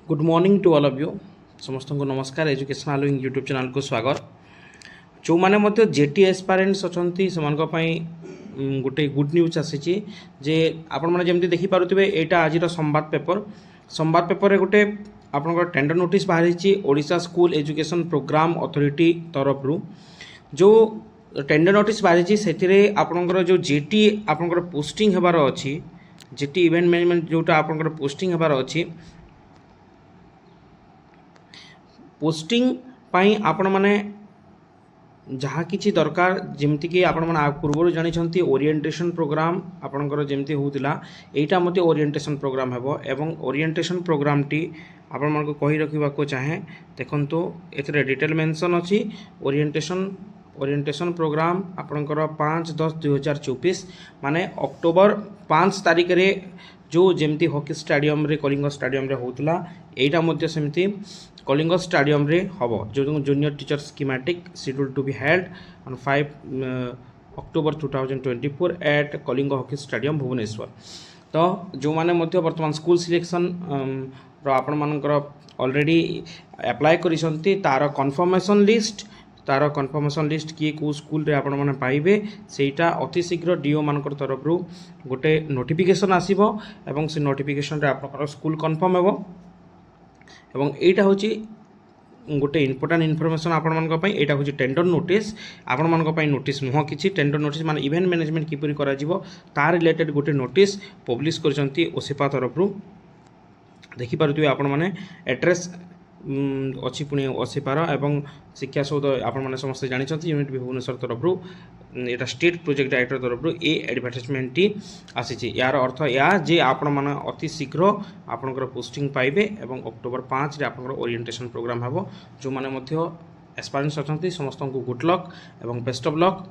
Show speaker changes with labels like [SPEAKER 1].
[SPEAKER 1] Good morning to all of you समस्त को नमस्कार एजुकेशनल विंग यूट्यूब चैनल को स्वागत। जो मैंने जेटी एस्पारेंट्स अच्छा से गोटे गुड न्यूज आसी जे आपण मैंने जमी देखिपे यहाँ आज संवाद पेपर गोटे आप टेंडर नोटिस बाहरी Odisha school education programme authority तरफ जो टेंडर नोटिस बाहरी से आपणकर जो जेटी आपणकर पोस्टिंग होबार अच्छी जेटी इवेंट मैनेजमेंट जोटा आपणकर पोस्टिंग होबार अच्छी पोस्टिंग पाई आपण माने जहाँ किसी दरकार जमती आपण मैंने पूर्व जानते ओरिएंटेशन प्रोग्राम आपणकर जमती होता यहाँ मत ओरिएंटेशन प्रोग्राम हेबो एवं ओरिएंटेशन प्रोग्राम टी आपण मन को कही रखा चाहे देखो ए डिटेल मेंशन अच्छी ओरिएंटेशन प्रोग्राम आपणकर 5/10/2024 माने अक्टोबर 5 तारिख रे जो जमती हॉकी स्टेडियम रे कलिंग स्टेडियम रे होतला एटा मध्य सेमती कलिंग स्टेडियम रे हबो जो junior teacher schematic schedule to be held on 5 October 2024 at Kalinga hockey stadium Bhubaneswar. तो जो माने मध्य वर्तमान स्कूल सिलेक्शन रो आपण मानकर ऑलरेडी अप्लाई करिसंती तार कन्फर्मेशन लिस्ट किए को स्कूल रे आपण माने पाइबे सेटा अति शीघ्र डीओ मानकर तरफ रू गोटे नोटिफिकेशन आसीबो एवं से नोटिफिकेशन रे आपनकर स्कूल कन्फर्म हेबो एवं एटा होची गोटे इंपोर्टेंट इनफॉरमेशन आपण मानक पई एटा होची टेंडर नोटिस आपण मानक पई नोटिस नुह किछि टेंडर नोटिस माने इवेंट मैनेजमेंट किपरि करा जिवो तार रिलेटेड गोटे नोटिस पब्लिश करचंती ओसिपा तरफ रू देखि पारुथिबे आपण माने एड्रेस अच्छी पुणी ओसिपार एवं शिक्षा सौध आपण मैंने समस्त जानते यूनिट भुवनेश्वर तरफ यहाँ स्टेट प्रोजेक्ट डायरेक्टर तरफ ये एडवर्टाइजमेंट टी आसी यार अर्थ या जे आपण मैंने अति शीघ्र आपंकर पोस्टिंग पाइबे एवं अक्टोबर 5 आपंकर ओरिएंटेशन प्रोग्राम हम जो मैंने एस्पायरेंट्स अच्छा समस्त को गुड लक एवं बेस्ट ऑफ लक।